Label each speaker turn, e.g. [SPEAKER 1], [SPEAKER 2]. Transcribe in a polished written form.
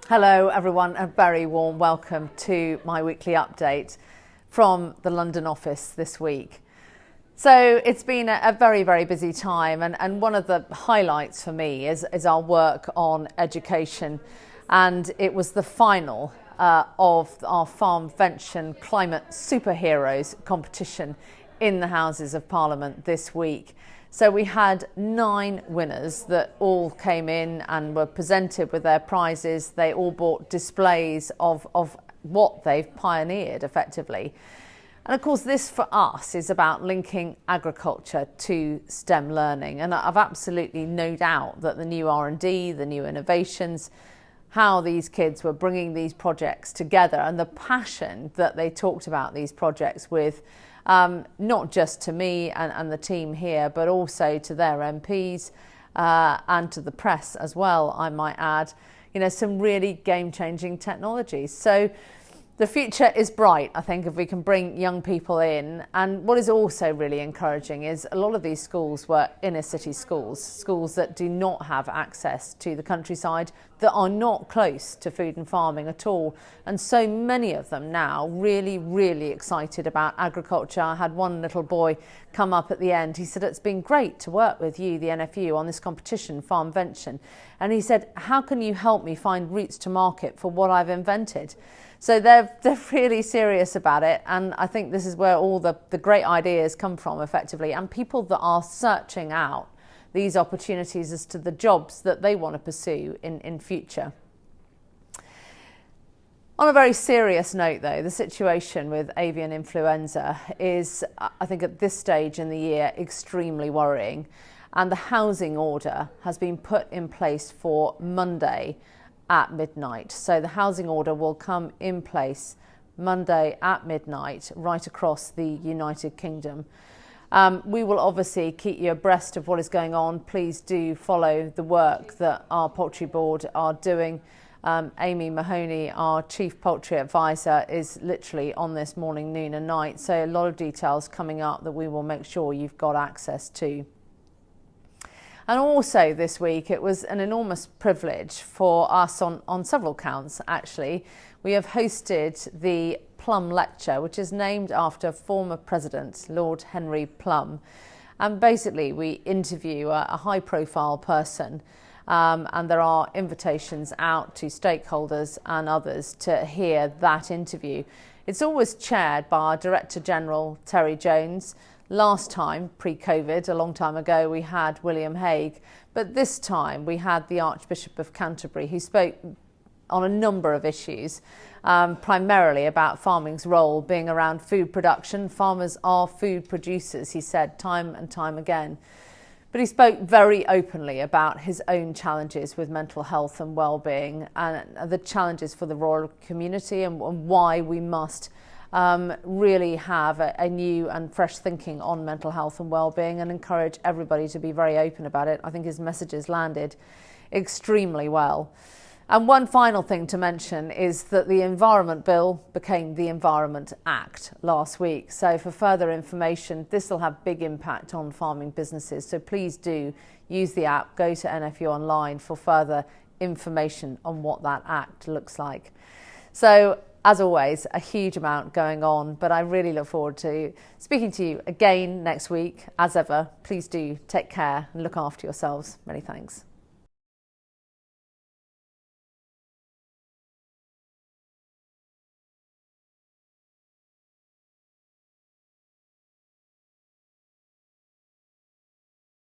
[SPEAKER 1] Hello everyone, a very warm welcome to my weekly update from the London office this week. So it's been a very, very busy time, and one of the highlights for me is our work on education, and it was the final of our Farmvention Climate Superheroes competition in the Houses of Parliament this week. So we had 9 winners that all came in and were presented with their prizes. They all brought displays of what they've pioneered effectively. And of course, this for us is about linking agriculture to STEM learning. And I've absolutely no doubt that the new R&D, the new innovations, how these kids were bringing these projects together and the passion that they talked about these projects with, not just to me and the team here, but also to their MPs and to the press as well, I might add, some really game-changing technologies. So the future is bright, I think, if we can bring young people in. And what is also really encouraging is a lot of these schools were inner city schools that do not have access to the countryside, that are not close to food and farming at all. And so many of them now really, really excited about agriculture. I had one little boy come up at the end. He said, "It's been great to work with you, the NFU, on this competition, Farmvention." And he said, "How can you help me find routes to market for what I've invented?" So they're really serious about it, and I think this is where all the great ideas come from effectively, and people that are searching out these opportunities as to the jobs that they want to pursue in future. On a very serious note though, the situation with avian influenza is, I think at this stage in the year, extremely worrying, and the housing order has been put in place for Monday at midnight. So the housing order will come in place Monday at midnight right across the United Kingdom. We will obviously keep you abreast of what is going on. Please do follow the work that our poultry board are doing. Amy Mahoney, our chief poultry advisor, is literally on this morning, noon and night. So a lot of details coming up that we will make sure you've got access to. And also this week, it was an enormous privilege for us on several counts, actually. We have hosted the Plumb Lecture, which is named after former President Lord Henry Plumb. And basically, we interview a high-profile person, and there are invitations out to stakeholders and others to hear that interview. It's always chaired by our Director General, Terry Jones. Last time, pre-COVID, a long time ago, we had William Hague, but this time we had the Archbishop of Canterbury, who spoke on a number of issues, primarily about farming's role being around food production. Farmers are food producers, he said time and time again. But he spoke very openly about his own challenges with mental health and well-being, and the challenges for the rural community, and why we must really have a new and fresh thinking on mental health and well-being, and encourage everybody to be very open about it. I think his messages landed extremely well. And one final thing to mention is that the Environment Bill became the Environment Act last week. So for further information, this will have big impact on farming businesses. So please do use the app, go to NFU Online for further information on what that act looks like. So as always, a huge amount going on, but I really look forward to speaking to you again next week. As ever, please do take care and look after yourselves. Many thanks.